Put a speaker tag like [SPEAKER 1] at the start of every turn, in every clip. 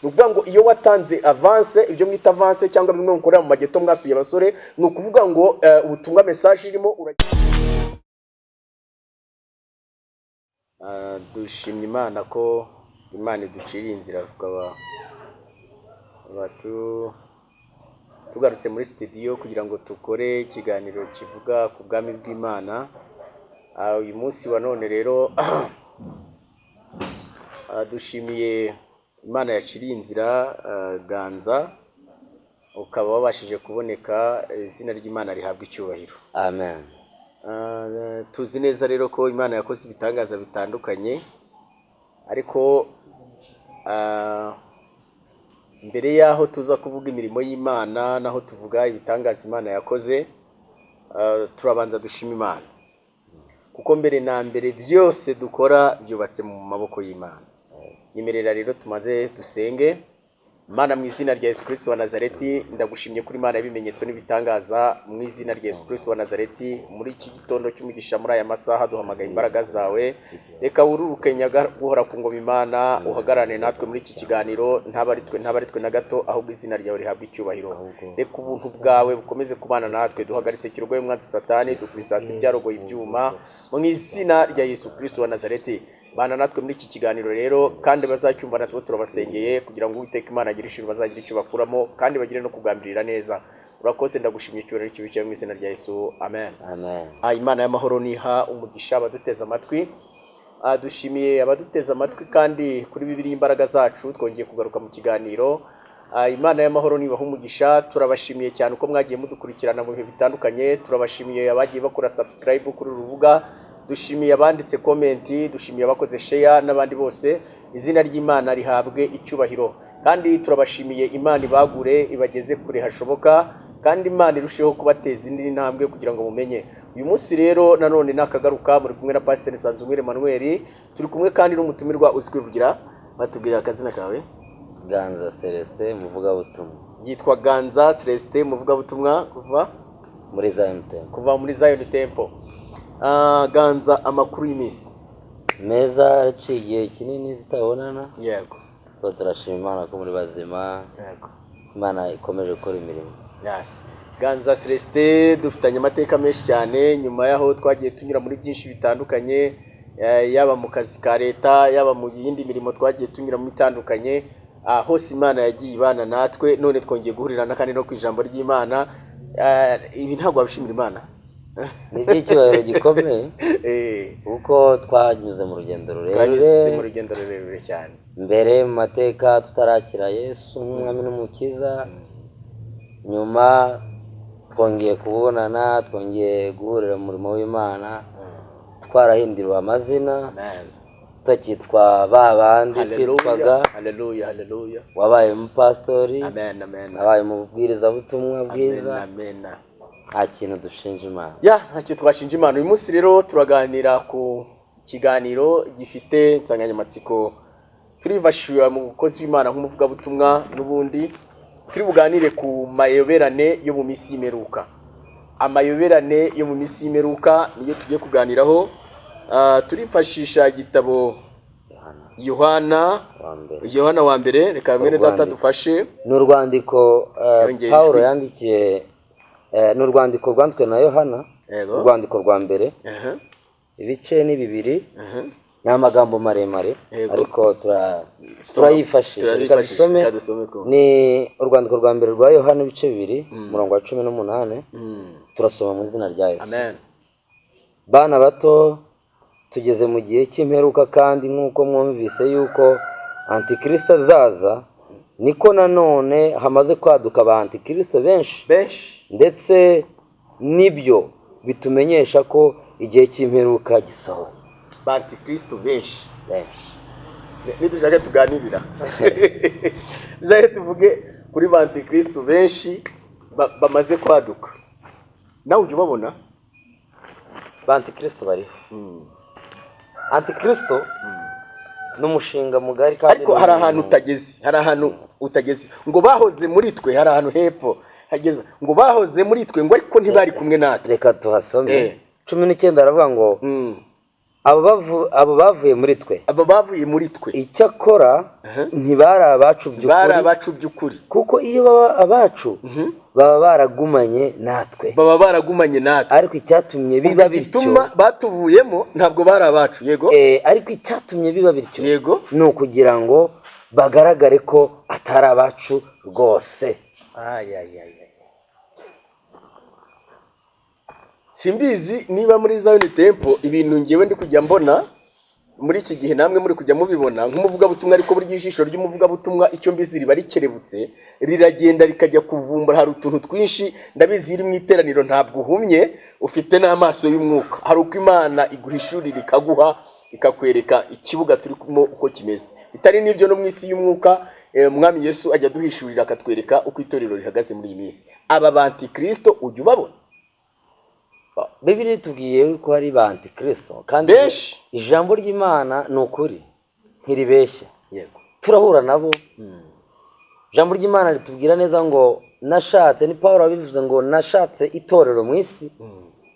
[SPEAKER 1] nukuvuga ngo iyo watanze avance, ibyo mwita avance cyangwa bimwe mukorera mu mageto mwasuye abasore, nukuvuga ngo ubutumwa message irimo dushimye Imana ko Imana iduciriye inzira, tukaba tugarutse muri studio kugira ngo tukore ikiganiro kivuga ku bwami bw'Imana. Uyu munsi wa none rero dushimiye Imana yaciriye inzira Ganza, ukaba wabashije kuboneka, izina ry'Imana rihabwa icyubahiro.
[SPEAKER 2] Amen.
[SPEAKER 1] Tuzi neza rero ko Imana yakoze ibitangaza bitandukanye, ariko mbere yaho tuza kuvuga imirimo y'Imana naho tuvuga ibitangaza Imana yakoze, turabanza dushima Imana, kuko mbere na mbere byose dukora byubatse mu maboko y'Imana. Nimerera rero tumaze dusenge. Mana, mu izina rya Yesu Kristo wa Nazareti, ndagushimye kuri Imana y'ibimenyetso n'ibitangaza. Mu izina rya Yesu Kristo wa Nazareti, muri iki gitondo cy'umugisha, muri aya masaha duhamagaye imbaraga zawe, reka wururuke guhora ku ngoma Imana, uhagarane natwe muri iki kiganiro, ntabaritwe na gato, ahubwo izina ryawe rihabwa icyubahiro. Reka ubuntu bwawe bukomeze kubana natwe, duhagaritse kirogoye umwanzi Satani, dukwisasa ibyarogoye ibyuma, mu izina rya Yesu Kristo wa Nazareti. Bana natwe muri iki kiganiro rero, kandi bazacyumva natwe turabasengeye kugira ngo Uwiteka Imana agire ishuri bazagira icyo bakuramo, kandi bagire no kugambirira neza. Urakoze, ndagushimye cyubahiro cy'ibicyo mu izina rya Yesu. Amen.
[SPEAKER 2] Amen.
[SPEAKER 1] Imana y'amahoro niha umugisha abaduteza amatwi. Dushimiye abaduteza amatwi kandi kuri Bibiliya imbaraga zacu, twongeye kugaruka mu kiganiro. Imana y'amahoro nibaha umugisha. Turabashimiye cyane uko mwagiye mudukurikirana mu bihe bitandukanye. Turabashimiye abagiye bakora subscribe kuri urubuga, dushimiye abanditse comment, dushimiye abakoze share n'abandi bose. Izina ry'Imana rihabwe icyubahiro, kandi turabashimiye Imana ibagure ibageze kure hashoboka, kandi Imana irusheho kubateza indi ntambwe kugira ngo mumenye. Uyu munsi rero nanone nakagaruka muri kumwe na Pastor Nsanzumwire Emmanuel, turi kumwe kandi n'umutumirwa uzikwivugira. Batubwira akazina kawe?
[SPEAKER 2] Ganza Celestin, muvuga butumwa.
[SPEAKER 1] Yitwa Ganza Celestin, muvuga butumwa kuva
[SPEAKER 2] muri Zion Temple.
[SPEAKER 1] Kuva muri Zion Temple. Ganza, amakuru y'imisi
[SPEAKER 2] meza, aciye kinini zitabonana.
[SPEAKER 1] Yego.
[SPEAKER 2] So turashima Imana ko muri bazima.
[SPEAKER 1] Yego.
[SPEAKER 2] Imana ikomeje gukora imirimo.
[SPEAKER 1] Yes. Ganza Celestin, dufitanye amateka menshi cyane, nyuma yaho twagiye tunyura muri byinshi bitandukanye, yaba mu kazi ka leta, yaba mu yindi mirimo twagiye tunyura mu bitandukanye. Hose Imana yagiye ibana natwe, none twongeye guhurirana kandi no ku ijambo ry'Imana. Ibi ntabwo wabishimira Imana?
[SPEAKER 2] Ni icyubahiro gikomeye, kuko twanyuze mu rugendo rurerure
[SPEAKER 1] cyane.
[SPEAKER 2] Mbere mu mateka tutarakira Yesu nk'umwami n'umukiza, nyuma twongeye kubonana, twongeye guhurira mu murimo w'Imana, twarahinduriwe amazina, tutakitwa babandi twitwaga.
[SPEAKER 1] Haleluya, haleluya.
[SPEAKER 2] Wabaye umupastori,
[SPEAKER 1] amen, amen.
[SPEAKER 2] wabaye umubwiriza butumwa bwiza,
[SPEAKER 1] amen.
[SPEAKER 2] Nta kintu dushinja Imana.
[SPEAKER 1] Ntacyo twashinja Imana. Uyu munsi rero turaganira ku kiganiro gifite insanganyamatsiko, turibashishwa mu gukozi w'Imana nk'umuvuga butumwa, n'ubundi turi buganire ku mayoberane yo mu minsi y'Imperuka. Amayoberane yo mu minsi y'Imperuka niyo tugiye kuganiraho. Turifashisha igitabo Yohana wa mbere. Reka mwene data dufashe.
[SPEAKER 2] N'urwandiko Paulo yandikiye, n'urwandiko rwanditswe na Yohana, urwandiko rwa mbere. Ibice ni 2. Ni amagambo maremare, ariko turayifashisha. Ni urwandiko rwa mbere rwa Yohana, ibice 2, umurongo wa 18. Turasoma mu izina rya Yesu.
[SPEAKER 1] Amen.
[SPEAKER 2] Bana bato, tugeze mu gihe cy'imperuka, kandi nk'uko mwumvise yuko antikristo azaza, niko nanone hamaze kwaduka ba antikristo benshi, ndetse nibyo bitumenyesha ko igihe cy'imperuka gisohoye.
[SPEAKER 1] Ba antikristo benshi. Nidushaka tuganirira. Jaye tuvuge kuri ba antikristo benshi bamaze kwaduka. Nawe ujye ubabona?
[SPEAKER 2] Ba antikristo bariho. Antikristo n'umushinga mugari, kandi
[SPEAKER 1] ariko hari ahantu utageze, ngo bahoze muri twe. Hari ahantu hepfo hageze ngo bahoze muri twe, ngo ariko ntibari kumwe natwe.
[SPEAKER 2] Reka tuhasome 19 aravuga ngo abo bavuye muri twe,
[SPEAKER 1] icyo
[SPEAKER 2] akora ntibari abacu by'ukuri, kuko iyo baba abacu baba baragumanye natwe, ariko icyatumye biba bityo,
[SPEAKER 1] batuvuyemo ntabwo bari abacu, yego,
[SPEAKER 2] ariko icyatumye biba bityo, yego, ni ukugira ngo bagaragare ko atari abacu rwose.
[SPEAKER 1] Simbizi niba muri Zion Temple ibintu ngewe ndi kujya mbona muri iki gihe namwe muri kujya mubibona nk'umuvuga butumwa, ariko burya ijisho ry'umuvuga butumwa icyo mbizi riba rikerebutse, riragenda rikajya kuvumbura. Hari utuntu twinshi ndabizi iri mu iteraniro, ntabwo uhumye, ufite n'amaso y'umwuka. Hari uko Imana iguhishurira ikaguha, ikakwereka ikibuga turimo uko kimeze. Bitari n'ibyo no mu isi y'umwuka, Umwami Yesu ajya duhishurira akatwereka uko itorero rihagaze muri iyi minsi. Aba banti Kristo ujya ubabona?
[SPEAKER 2] Bibiliya itubwiye ko hari ba antikristo, kandi ijambo ry'Imana ni ukuri ntiribeshya.
[SPEAKER 1] Yego,
[SPEAKER 2] turahura nabo. Ijambo ry'Imana ritubwira neza ngo nashatse, ni Pawulo wabivuze ngo nashatse itorero mu isi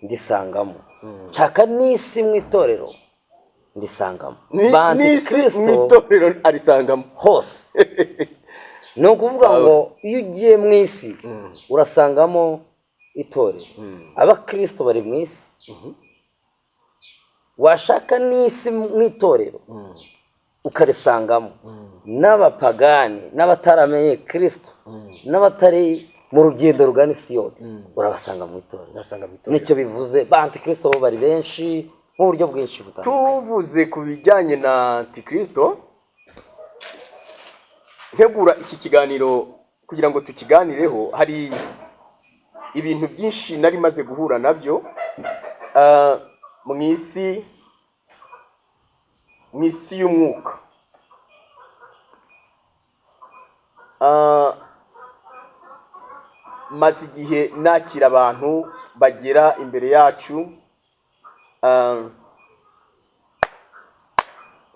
[SPEAKER 2] ndisangamo, nshaka n'isi mu itorero ndisangamo, ba antikristo
[SPEAKER 1] mu itorero arisangamo
[SPEAKER 2] hose. Ni ukuvuga ngo iyo ugiye mu isi urasangamo itorero, abakristo bari mu isi, washaka n'isi mu itorero ukarisangamo, n'abapagani n'abataramenye Kristo n'abatari mu rugendo rugana isi yose urabasanga mu itorero. Nicyo bivuze ba antikristo bo bari benshi mu buryo bwinshi butandukanye.
[SPEAKER 1] Tuvuze ku bijyanye na antikristo, ntegura iki kiganiro kugira ngo tukiganireho, hari ibintu byinshi nari maze guhura nabyo mu isi y'umwuka. Maze igihe nakira abantu bagera imbere yacu,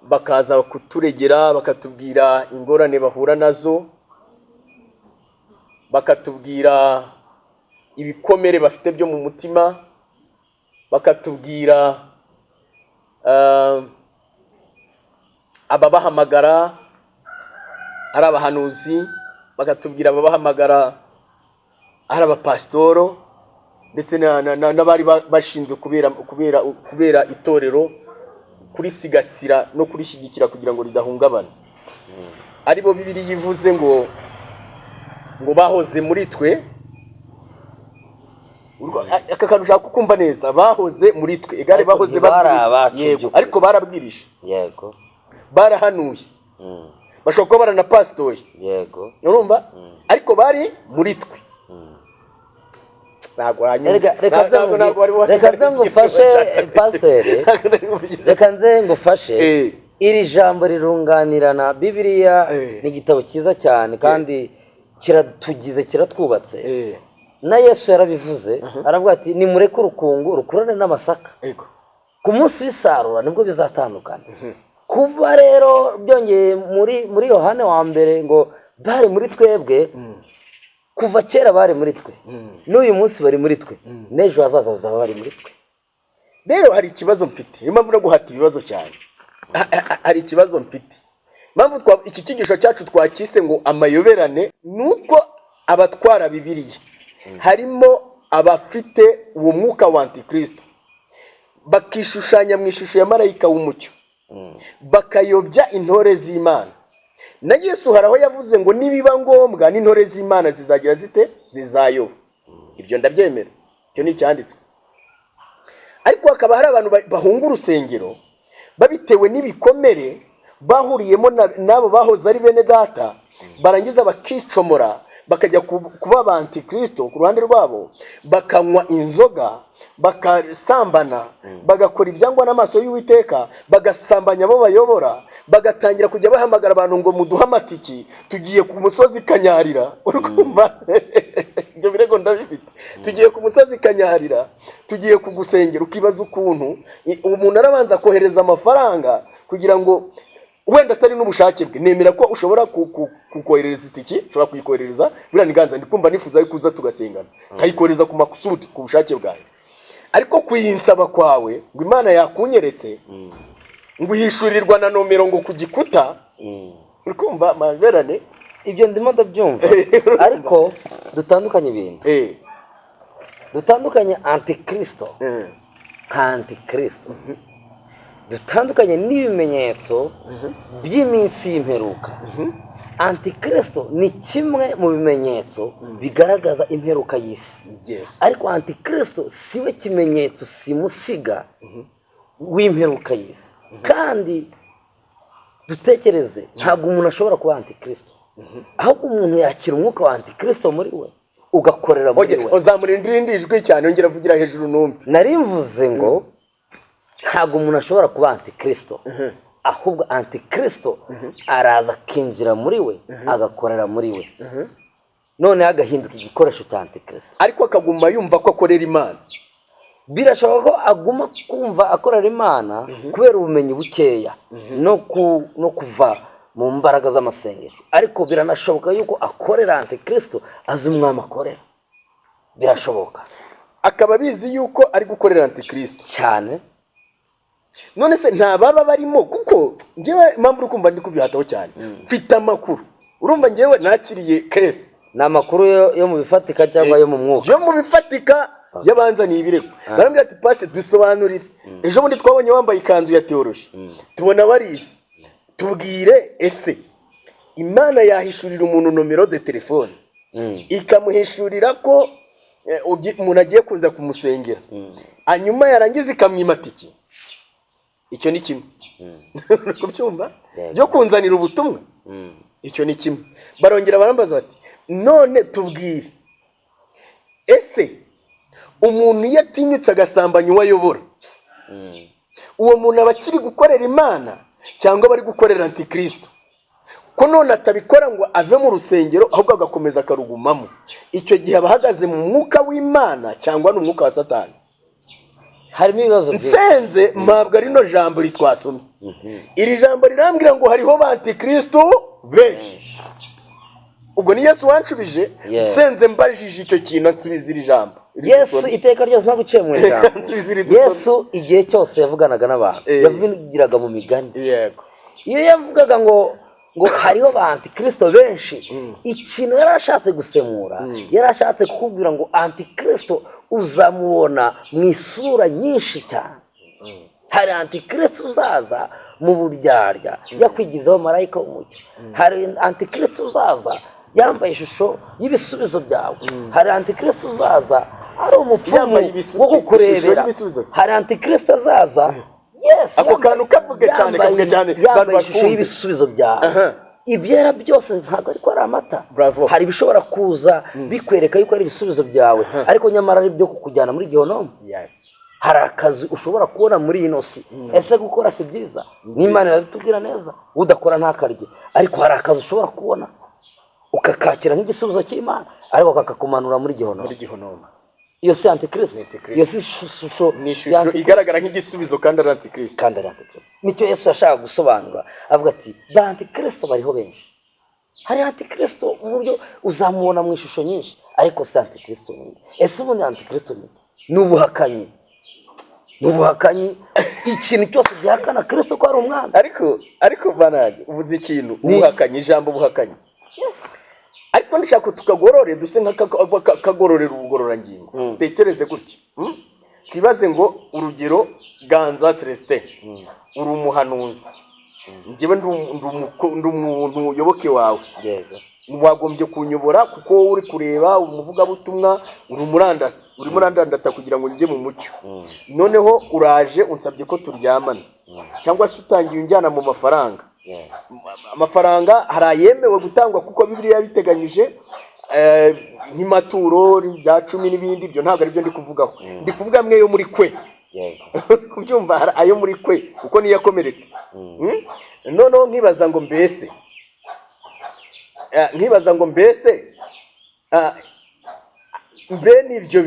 [SPEAKER 1] bakaza kuturegera, bakatubwira ingorane bahura nazo, bakatubwira ibikomere bafite byo mu mutima, bakatubwira ababahamagara ari abahanuzi, bakatubwira ababahamagara ari abapasitoro, ndetse n'abari bashinzwe kubera itorero kurisigasira no kurishyigikira kugira ngo ridahungabana. Aribo Bibiliya yivuze ngo bahoze muri twe. Aka kantu ushaka kukumva neza, bahoze muri twe, egare bahoze babwirije, ariko barabwirije,
[SPEAKER 2] yego,
[SPEAKER 1] barahanuye, bashobora kuba baranapasitoye,
[SPEAKER 2] yego,
[SPEAKER 1] urumva, ariko bari muri twe.
[SPEAKER 2] Reka nze ngufashe pasiteri, reka nze ngufashe. Iri jambo rirunganirana. Bibiliya ni igitabo cyiza cyane kandi kiratugize, kiratwubatse. Na Yesu yarabivuze, aravuga ati nimureke urukungu rukurane n'amasaka, ku munsi w'isarura nibwo bizatandukana. Kuba rero byongeye muri Yohana wa mbere ngo bari muri twebwe, kuva kera bari muri twe, n'uyu munsi bari muri twe, n'ejo hazaza bazaba bari muri twe.
[SPEAKER 1] Rero hari ikibazo mfite, impamvu no guhata ibibazo cyane, hari ikibazo mfite. Impamvu iki cyigisho cyacu twakise ngo amayoberane, nuko abatwara Bibiliya harimo abafite uwo mwuka wa antikristo, bakishushanya mu ishusho ya marayika w'umucyo, bakayobya intore z'Imana. Na Yesu haraho yavuze ngo nibiba ngombwa n'intore z'Imana zizagira zite, zizayoba. Ibyo ndabyemera, icyo ni icyanditswe. Ariko hakaba hari abantu bahunga urusengero babitewe n'ibikomere bahuriyemo nabo bahoze ari bene data, barangiza bakicomora, bakajya kuba ba antikristo ku ruhande rwabo, bakanywa inzoga, bakasambana, bagakora ibyangwa n'amaso y'Uwiteka, bagasambanya abo bayobora, bagatangira kujya bahamagara abantu ngo muduha amatiki, tugiye ku musozi Kanyarira. Urukumva ibyo birego ndabifite, tugiye ku musozi Kanyarira, tugiye kugusengera. Ukibaza ukuntu umuntu arabanza kohereza amafaranga kugira ngo wenda atari n'ubushake bwe. Nemera ko ushobora kukohereza itiki, ushobora kuyikohereza buriya niganza ndikumva nifuza kuza tugasengana, nkayikohereza ku makusudi, ku bushake bwawe. ariko kuyinsaba kwawe ngo Imana yakunyeretse ngo uhishurirwa na nomero ngo ku gikuta uri kumva amayoberane
[SPEAKER 2] ibyo ndimo ndabyumva ariko dutandukanye ibintu dutandukanye antikristo dutandukanye n'ibimenyetso by'iminsi y'imperuka. Antikristo ni kimwe mu bimenyetso bigaragaza imperuka y'isi, ariko antikristo siwe kimenyetso simusiga w'imperuka y'isi. kandi dutekereze ntabwo umuntu ashobora kuba antikristo, ahubwo umuntu yakira umwuka wa antikristo muri we ugakorera muri we.
[SPEAKER 1] Uzamurindira indijwi cyane yongera vugira hejuru numve.
[SPEAKER 2] Nari mvuze ngo ntabwo umuntu ashobora kuba antikristo, ahubwo antikristo araza akinjira muri we agakorera muri we, none agahinduka igikoresho cya antikristo,
[SPEAKER 1] ariko akaguma yumva ko akorera Imana.
[SPEAKER 2] Birashoboka ko aguma kumva akorera Imana kubera ubumenyi bukeya no kuva mu mbaraga z'amasengesho, ariko biranashoboka yuko akorera antikristo azi umwami akorera. Birashoboka
[SPEAKER 1] akaba bizi yuko ari gukorera antikristo
[SPEAKER 2] cyane.
[SPEAKER 1] None se nta baba barimo, kuko ngewe mpamvu uri kumva ndi kubihataho cyane mfite amakuru. Urumva ngewe nakiriye case,
[SPEAKER 2] ni amakuru yo mu bifatika cyangwa yo mu mwuka?
[SPEAKER 1] Yo mu bifatika yabanzaniye ibirego. Barambwira ati pase dusobanurire, ejo bundi twabonye wambaye ikanzu ya teoloji, tubona barizi, tubwire ese Imana yahishurira umuntu nomero de telefone ikamuhishurira ko umuntu agiye kuza kumusengera, hanyuma yarangiza ikamwima tiki? Icyo ni kimwe. Kubyumva byo kunzanira ubutumwa, icyo ni kimwe. Barongera barambaza ati none tubwire, ese umuntu yatinyutse agasambanya uwayobora, uwo muntu aba akiri gukorera Imana cyangwa bari gukorera antikristo? Ko none atabikora ngo ave mu rusengero ahubwo agakomeza akarugumamo, icyo gihe abahagaze mu mwuka w'Imana cyangwa n'umwuka wa Satani?
[SPEAKER 2] Harimo ibibazo byinshi.
[SPEAKER 1] Nsenze mpabwa rino jambo ritwasomye. Iri jambo rirambwira ngo hariho ba antikristo benshi. Ubwo ni Yesu wanshubije, nsenze mbajije icyo kintu nsubiza iri jambo.
[SPEAKER 2] Yesu iteka ryose ntaguciye mu ijambo. Yesu igihe cyose yavuganaga n'abantu yavugiraga mu migani.
[SPEAKER 1] Yego.
[SPEAKER 2] Iyo yavugaga ngo hariho ba antikristo benshi, ikintu yarashatse gusemura, yarashatse kukubwira ngo antikristo uzamubona mu isura nyinshi cyane. Hari antikristo uzaza mu buryarya yakwigizaho marayika w'umucyo, hari antikristo uzaza yambaye ishusho y'ibisubizo byawe, hari antikristo uzaza ari umupfumu wo kukurebera, hari antikristo azaza
[SPEAKER 1] ako kantu kavuge cyane
[SPEAKER 2] yambaye ishusho y'ibisubizo byawe. Ibyera byose ntabwo ariko ari amata. Hari bishobora kuza bikwereka yuko ari ibisubizo byawe, ariko nyamara ari byo kukujyana muri Gehinomu. Hari akazi ushobora kubona muri ino si. Ese gukora si byiza? N'Imana iratubwira neza udakora ntakarye, ariko hari akazi ushobora kubona ukakakira nk'igisubizo cy'Imana, ariko kakakumanura muri Gehinomu. Iyo si antikristo. Iyo si shusho
[SPEAKER 1] igaragara nk'igisubizo kandi ari antikristo.
[SPEAKER 2] Nicyo Yesu yashaka gusobanura, avuga ati ba antikristo bariho benshi. Hari antikristo mu buryo uzamubona mu ishusho nyinshi, ariko si antikristo nyine. Ese ubundi antikristo ni ubuhakanyi. Nubuhakanyi, ikintu cyose gihakana Kristo ko ari umwana.
[SPEAKER 1] Ariko banaje uvuze ikintu ubuhakanyi, ijambo buhakanyi. Ariko ndashaka tukagorore duse nk'akagororera ubugororangingo. Tekereze gutya. Twibaze ngo urugero Ganza Celestin uri umuhanuzi, njyewe ndi umuntu uyoboke wawe, wagombye kunyobora kuko wowe uri kureba umuvugabutumwa, uri murandandata kugira ngo njye mu mucyo. Noneho uraje unsabye ko turyamana, cyangwa se utangiye unjyana mu mafaranga. Amafaranga hari ayemewe gutangwa kuko Bibiliya yabiteganyije, nk'imaturo bya 10 n'ibindi. Ibyo ntabwo ari byo ndi kuvugaho, ndi kuvuga mwe yo muri kwe. Kubyumva hari ayo muri kwe kuko niyo yakomeretse. Noneho nkibaza ngo mbese mbe n'ibyo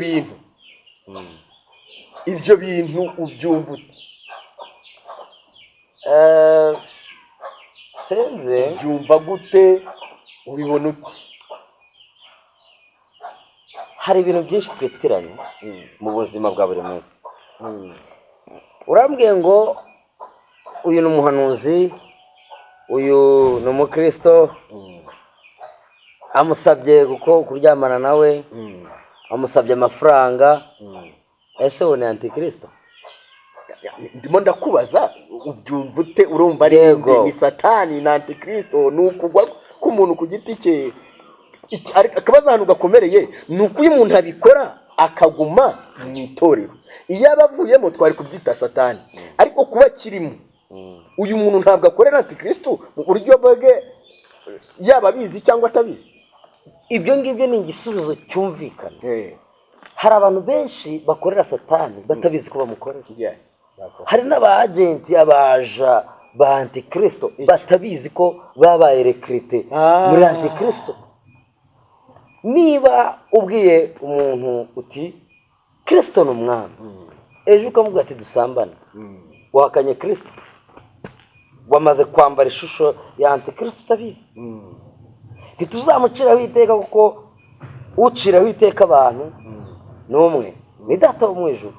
[SPEAKER 1] bintu ubyumva uti?
[SPEAKER 2] Senze
[SPEAKER 1] byumva gute, ubibona uti?
[SPEAKER 2] hari ibintu byinshi twitiranye mu buzima bwa buri munsi. Urambwiye ngo uyu ni umuhanuzi, uyu ni umukristo, amusabye kuryamana nawe, amusabye amafaranga, ese uwo ni antikristo?
[SPEAKER 1] Ndimo ndakubaza ubyumva ute? Urumva ari ni satani na antikristo? Ni ukugwa k'umuntu ku giti cye. Akabazo ahantu gakomereye ni uko uyu muntu abikora akaguma mu itorero. Iyo abavuyemo twari kubyita satani, ariko kuba kirimo uyu muntu ntabwo akorera antikristo mu buryo bwe, yaba abizi cyangwa atabizi.
[SPEAKER 2] Ibyo ngibyo ni igisubizo cyumvikana. Hari abantu benshi bakorera satani batabizi ko bamukorera. Hari n'abagenti, abaja ba antikristo batabizi ko babaye rekrite muri antikristo. Niba ubwiye umuntu uti kristo ni umwami, ejo ukamubwira ati dusambane, wahakanye kristo, wamaze kwambara ishusho ya antikristo utabizi. Ntituzamuciraho iteka, kuko uciraho iteka abantu ni umwe, ni data wo mu ijuru,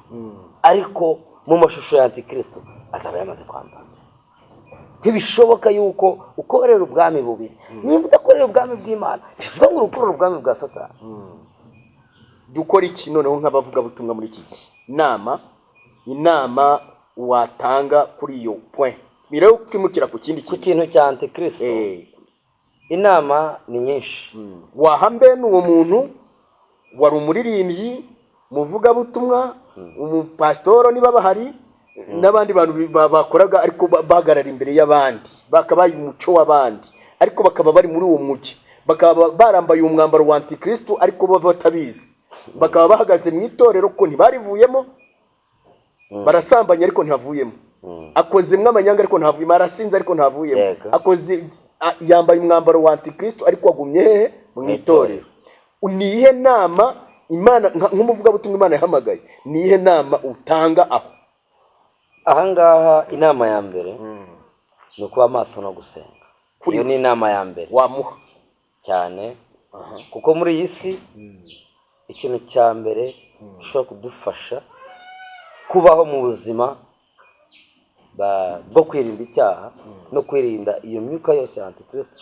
[SPEAKER 2] ariko mu mashusho ya antikristo azaba yamaze kwambara. Ntibishoboka yuko ukorera ubwami bubiri. Niba udakorera ubwami bw'Imana, bivuga ngo ukorera ubwami bwa satani.
[SPEAKER 1] Dukora iki noneho nk'abavugabutumwa muri iki gihe? Inama watanga kuri iyo point, mbere yo twimukira ku kindi
[SPEAKER 2] kintu cya antikristo. Inama ni nyinshi.
[SPEAKER 1] Wahambe n'uwo muntu wari umuririmbyi, umuvugabutumwa, umupasitoro niba bahari, n'abandi bantu bakoraga ariko bahagarara imbere y'abandi, bakabaye umuco w'abandi, ariko bakaba bari muri uwo mugi, bakaba barambaye umwambaro wa antikristo ariko bo batabizi, bakaba bahagaze mu itorero ko ntibarivuyemo, barasambanye ariko ntivuyemo, akoze mw'amanyanga ariko ntavuyemo, arasinze ariko ntavuyemo, akoze yambaye umwambaro wa antikristo ariko agumye hehe mu itorero. Nihe nama Imana nk'umuvugabutumwa Imana yahamagaye, nihe nama utanga aho?
[SPEAKER 2] Ahangaha inama ya mbere ni ukuba maso no gusenga. Iyo ni inama ya mbere
[SPEAKER 1] wamuha
[SPEAKER 2] cyane, kuko muri iyi si ikintu cya mbere gishobora kudufasha kubaho mu buzima bwo kwirinda icyaha no kwirinda iyo myuka yose ya antikristo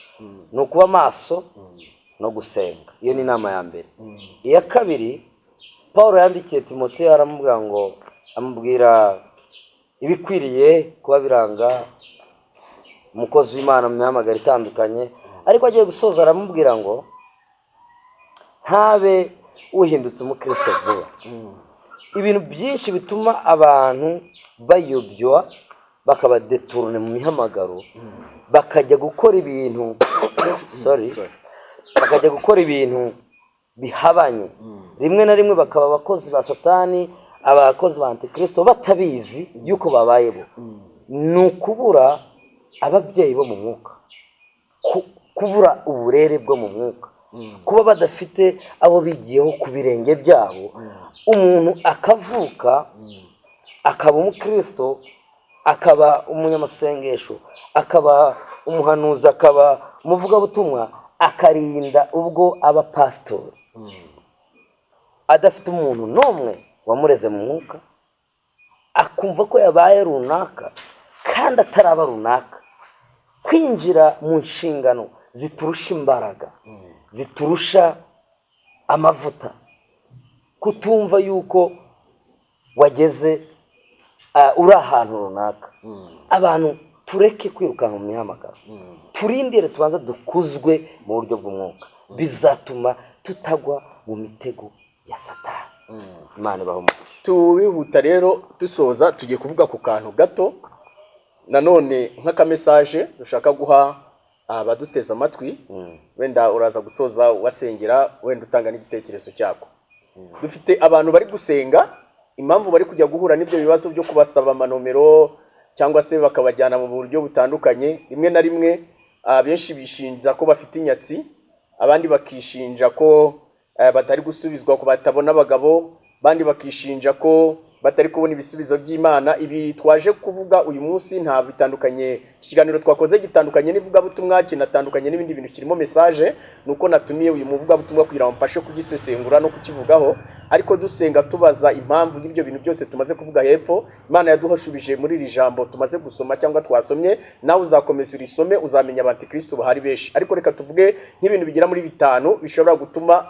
[SPEAKER 2] ni ukuba maso no gusenga. Iyo ni inama ya mbere. Iya kabiri, Paulo yandikiye Timoteyo amubwira ibikwiriye kuba biranga umukozi w'Imana mu mihamagaro itandukanye, ariko agiye gusoza aramubwira ngo ntabe uhindutse umukristo vuba. Ibintu byinshi bituma abantu bayobywa bakaba detourne mu mihamagaro, bakajya gukora ibintu bakajya gukora ibintu bihabanye, rimwe na rimwe bakaba abakozi ba satani, abakozi ba antikristo batabizi yuko babayeho. Ni ukubura ababyeyi bo mu mwuka, kubura uburere bwo mu mwuka, kuba badafite abo bigiyeho ku birenge byabo. Umuntu akavuka akaba umukristo, akaba umunyamasengesho, akaba umuhanuzi, akaba umuvugabutumwa, akarinda ubwo aba pastor, adafite umuntu n'umwe wamureze mu mwuka, akumva ko yabaye runaka kandi ataraba runaka. Kwinjira mu nshingano ziturusha imbaraga, ziturusha amavuta, kutumva yuko wageze uri ahantu runaka. Abantu tureke kwirukanka mu mihamagaro, turindire tubanza dukuzwe mu buryo bw'umwuka, bizatuma tutagwa mu mitego ya satani. Imana ibaho.
[SPEAKER 1] Tubihuta rero dusoza, tugiye kuvuga ku kantu gato nanone nk'aka message dushaka guha abaduteza amatwi. Wenda uraza gusoza wasengera, wenda utanga n'igitekerezo cyako. Dufite abantu bari gusenga, impamvu bari kujya guhura n'ibyo bibazo byo kubasaba amanomero cyangwa se bakabajyana mu buryo butandukanye. Rimwe na rimwe abenshi bishinja ko bafite inyatsi, abandi bakishinja ko batari gusubizwa, ko batabona abagabo, bandi bakishinja ko batari kubona ibisubizo by'Imana. Ibi twaje kuvuga uyu munsi nta bitandukanye, ikiganiro twakoze gitandukanye n'ivugabutumwa, kinatandukanye n'ibindi bintu kirimo message, nuko natumiye uyu muvugabutumwa kugira ngo mfashe kugisesengura no kukivugaho, ariko dusenga tubaza impamvu y'ibyo bintu byose tumaze kuvuga hepfo. Imana yaduhoshubije muri iri jambo tumaze gusoma cyangwa twasomye, nawe uzakomeza urisome uzamenya abantu kristo bahari benshi. Ariko reka tuvuge nk'ibintu bigira muri bitanu bishobora gutuma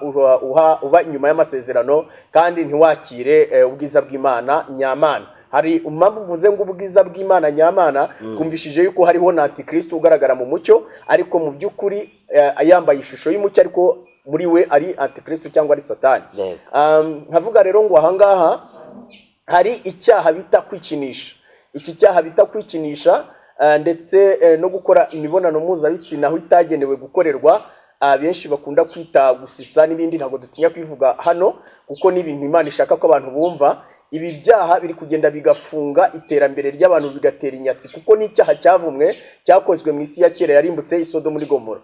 [SPEAKER 1] uba inyuma y'amasezerano kandi ntiwakire ubwiza bw'Imana nyamana. Hari impamvu mvuze ngo ubwiza bw'Imana nyamana, kumvishije yuko hariho na kristo ugaragara mu mucyo, ariko mu by'ukuri yambaye ishusho y'umucyo, ariko muri we ari antikristo cyangwa ari satani. Nkavuga rero ngo ahangaha hari icyaha bita kwikinisha. Iki cyaha bita kwikinisha ndetse no gukora imibonano mpuzabitsina aho itagenewe gukorerwa, benshi bakunda kwita gusisa n'ibindi, ntabwo dutinya kwivuga hano kuko ni ibintu Imana ishaka ko abantu bumva. Ibi byaha biri kugenda bigafunga iterambere ry'abantu, bigatera inyatsi, kuko ni icyaha cyavumwe cyakozwe mu isi ya kera yarimbutse Isodomu n'i Gomora.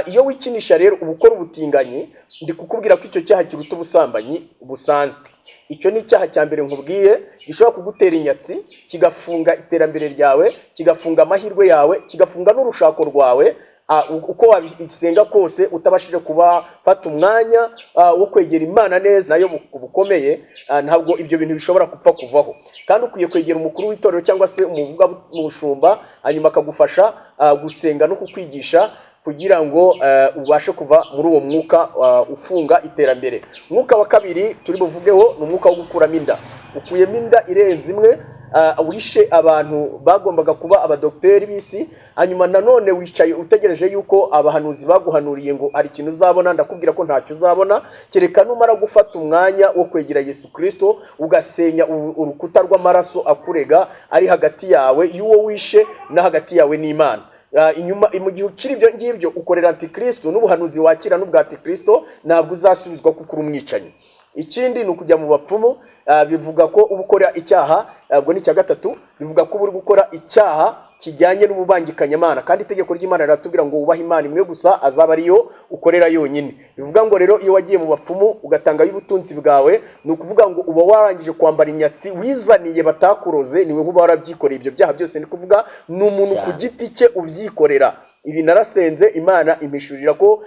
[SPEAKER 1] Iyo wikinisha rero uba ukora ubutinganyi, ndi kukubwira ko icyo cyaha kiruta ubusambanyi busanzwe. Icyo ni icyaha cya mbere nkubwiye gishobora kugutera inyatsi, kigafunga iterambere ryawe, kigafunga amahirwe yawe, kigafunga n'urushako rwawe. Uko wabisenga kose utabashije kuba fata umwanya wo kwegera Imana neza nayo bukomeye, ntabwo ibyo bintu bishobora kupfa kuvaho. Kandi ukwiye kwegera umukuru w'itorero cyangwa se umuvuga mu bushumba, hanyuma akagufasha gusenga no kukwigisha kugira ngo ubashe kuva muri uwo mwuka ufunga iterambere. Umwuka wa kabiri turi buvugeho ni umwuka wo gukuramo inda. Ukuyemo inda irenze imwe, wishe abantu bagombaga kuba abadokteri b'isi, hanyuma nanone wicaye utegereje yuko abahanuzi baguhanuriye ngo ari ikintu uzabona. Ndakubwira ko ntacyo uzabona, kereka numara gufata umwanya wo kwegera Yesu Kristo, ugasenya urukuta rw'amaraso akurega ari hagati yawe y'uwo wishe na hagati yawe n'Imana. Inyuma mu gihe ukiri ibyo ngibyo ukorera antikristo, n'ubuhanuzi wakira n'ubwa antikristo ntabwo uzasubizwa kuko uri umwicanyi. Ikindi ni ukujya mu bapfumu. Bivuga ko uba ukora icyaha, ubwo ni icya gatatu, bivuga ko uri gukora icyaha kijyanye n'ububangikanyamana, kandi itegeko ry'Imana riratubwira ngo wubahe Imana imwe gusa azaba ariyo ukorera yonyine. Bivuga ngo rero iyo wagiye mu bapfumu ugatanga y'ubutunzi bwawe, ni ukuvuga ngo uba warangije kwambara inyatsi wizaniye batakuroze, niwe uba warabyikoreye. Ibyo byaha byose ni kuvuga ni umuntu ku giti cye ubyikorera. Ibi narasenze Imana impishurira ko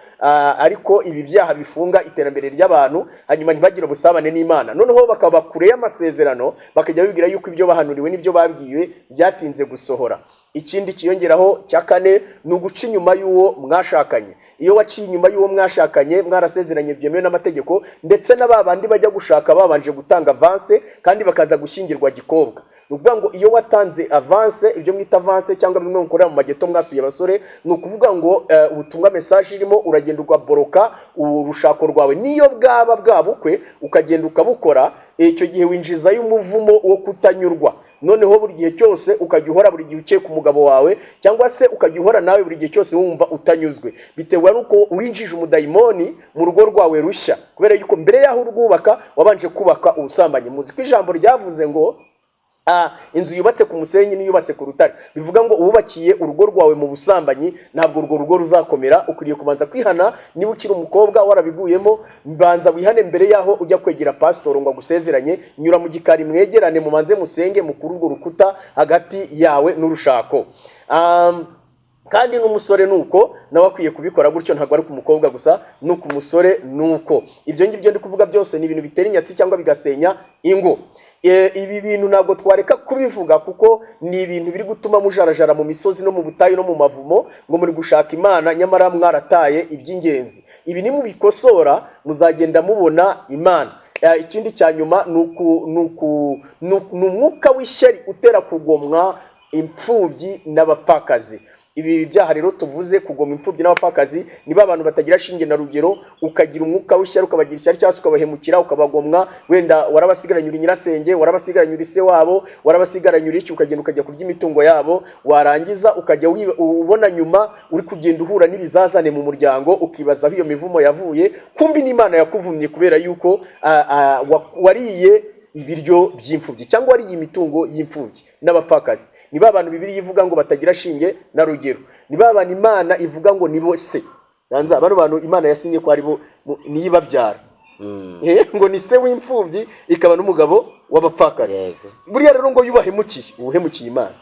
[SPEAKER 1] ariko ibi byaha bifunga iterambere ry'abantu, hanyuma ntibagire ubusabane n'Imana. Noneho bakaba kure y'amasezerano, bakajya bibwira yuko ibyo bahanuriwe n'ibyo babwiwe byatinze gusohora. Ikindi kiyongeraho cya kane ni uguca inyuma y'uwo mwashakanye. Iyo waciye inyuma y'uwo mwashakanye, mwarasezeranye byemewe n'amategeko, ndetse n'ababandi bajya gushaka babanje gutanga avance kandi bakaza gushyingirwa gikobwa. Nukuvuga ngo iyo watanze avance, ibyo mwita avance cyangwa bimwe mukorera mu mageto mwasuye abasore, ni ukuvuga ngo ubutumwa message irimo uragenda ugaboroka urushako rwawe, niyo bwaba bwabukwe ukagenda ukabukora. Icyo gihe winjiza y'umuvumo wo kutanyurwa. Noneho buri gihe cyose ukajya uhora buri gihe uciye ku mugabo wawe, cyangwa se ukajya uhora nawe buri gihe cyose wumva utanyuzwe, bitewe nuko winjije umudayimoni mu rugo rwawe rushya, kubera yuko mbere yaho urwubaka wabanje kubaka ubusambanyi. Muzi ko ijambo ryavuze ngo inzu yubatse ku musenyi n'iyubatse ku rutare. Bivuga ngo ububakiye urugo rwawe mu busambanyi ntabwo urwo rugo ruzakomera. Ukwiriye kubanza kwihana. Niba ukiri umukobwa warabiguyemo, mbanza wihane mbere yaho ujya kwegera pastor ngo agusezeranye. Nyura mu gikari mwegerane, mumanze musenge, mukuru urwo rukuta hagati yawe n'urushako. Kandi n'umusore nuko nawe akwiye kubikora gutyo, ntabwo ari ku mukobwa gusa, no ku musore nuko. Ibyo ngibyo ndi kuvuga byose ni ibintu bitera inyatsi cyangwa bigasenya ingo. Ibi bintu ntabwo twareka kubivuga kuko ni ibintu biri gutuma mujarajara mu misozi no mu butayu no mu mavumo ngo muri gushaka Imana, nyamara mwarataye iby'ingenzi. Ibi ni mubikosora muzagenda mubona Imana. Ikindi cya nyuma ni umwuka w'ishyari utera kugomwa imfubyi n'abapfakazi. Ibi byaha rero tuvuze, kugoma imfubyi n'abapfakazi, niba abantu batagira shinge na rugero, ukagira umwuka w'ishyari ukabagira ishyari cyangwa ukabahemukira ukabagomwa. Wenda warabasigaranye uri nyirasenge, warabasigaranye uri se wabo, warabasigaranye uri iki, ukagenda ukajya kurya imitungo yabo, warangiza ukajya ubona nyuma uri kugenda uhura n'ibizazane mu muryango, ukibaza aho iyo mivumo yavuye. Kumbi n'Imana yakuvumye kubera yuko wariye ibiryo by'imfubyi cyangwa ari imitungo y'imfubyi n'abapfakazi. Niba abantu Bibiliya ivuga ngo batagira shinge na rugero, niba abantu Imana ivuga ngo nibo se, nanza bano bantu Imana yasinye ko ari bo niyibabyara. ngo ni se w'imfubyi ikaba n'umugabo w'abapfakazi. Buriya rero ngo ubuhemukiye Imana.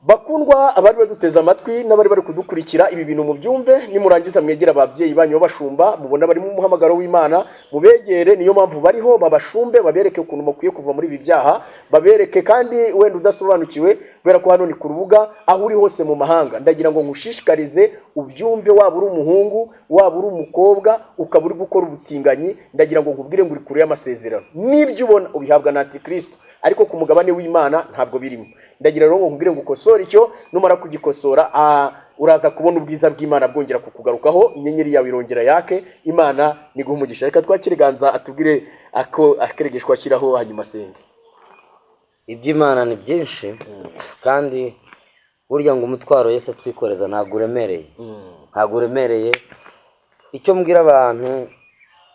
[SPEAKER 1] Bakundwa abari baduteze amatwi n'abari bari kudukurikira, ibi bintu mu byumve, nimurangiza mwegera ababyeyi banyu b'abashumba, mubona bari mu muhamagaro w'Imana, mubegere, niyo mpamvu bariho, babashumbe, babereke ukuntu mukwiye kuva muri ibi byaha, babereke kandi wenda udasobanukiwe, kubera ko hano ni ku rubuga, aho uri hose mu mahanga. Ndagira ngo ngushishikarize ubyumve, waba uri umuhungu, waba uri umukobwa, ukaba uri gukora ubutinganyi, ndagira ngo nkubwire ngo uri kure y'amasezerano. N'ibyo ubona ubihabwa na kristo, ariko ku mugabane w'Imana ntabwo birimo. Ndagira rero ngo nkubwire ngo ukosore icyo, numara kugikosora uraza kubona ubwiza bw'Imana bwongera kukugarukaho, inyenyeri yawe irongera yake. Imana niguha umugisha. Reka twakiriganza atubwire akeregeshwa ashyiraho, hanyuma asenge.
[SPEAKER 2] Iby'Imana ni byinshi, kandi burya ngo umutwaro Yesu atwikoreza ntabwo uremereye. Icyo mbwira abantu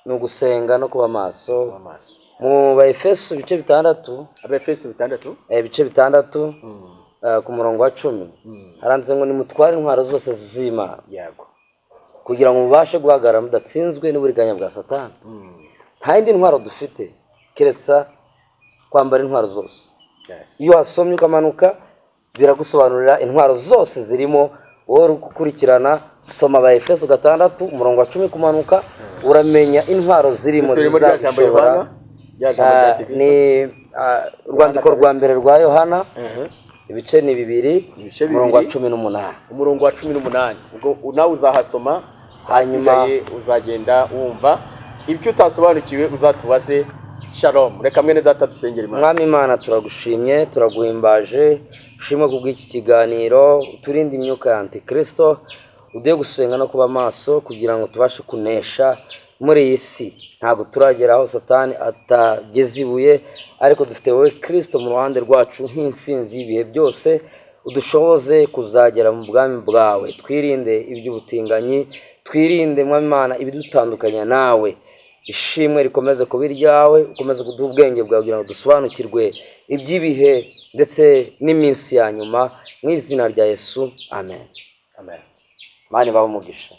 [SPEAKER 2] ni ugusenga no kuba maso. Mu Baefeso ibice 6,
[SPEAKER 1] Abaefeso 6,
[SPEAKER 2] ibice 6 ku murongo wa 10 haranditse ngo nimutware intwaro zose z'Imana, kugira ngo mubashe guhagarara mudatsinzwe n'uburiganya bwa Satani. Nta yindi ntwaro dufite keretse kwambara intwaro zose. Iyo wasomye ukamanuka biragusobanurira intwaro zose zirimo. Wowe gukurikirana, soma Abaefeso 6 umurongo wa 10 kumanuka, uramenya intwaro zirimo. Ni urwandiko rwa mbere rwa Yohana, ibice ni 2, umurongo wa 18.
[SPEAKER 1] Umurongo wa 18 ubwo nawe uzahasoma, hanyuma uzagenda wumva ibyo utasobanukiwe uzatubaze. Shalom. Reka mwene data dusengera Imana.
[SPEAKER 2] Mwami Imana, turagushimye, turaguhimbaje, ushimwe kubw'iki kiganiro, uturinde imyuka ya kristo, ugiye gusenga no kuba maso kugira ngo tubashe kunesha muri iyi si. Ntabwo turageraho Satani atageze ibuye, ariko dufite wowe Kristo mu ruhande rwacu nk'insinzi y'ibihe byose. Udushoboze kuzagera mu bwami bwawe, twirinde iby'ubutinganyi, twirinde Mwami Imana ibidutandukanya nawe. Ishimwe rikomeze kuba iryawe, ukomeze kuduha ubwenge bwawe kugira ngo dusobanukirwe iby'ibihe ndetse n'iminsi ya nyuma, mu izina rya Yesu, amen.
[SPEAKER 1] Amen.
[SPEAKER 2] Mani baho umugisha.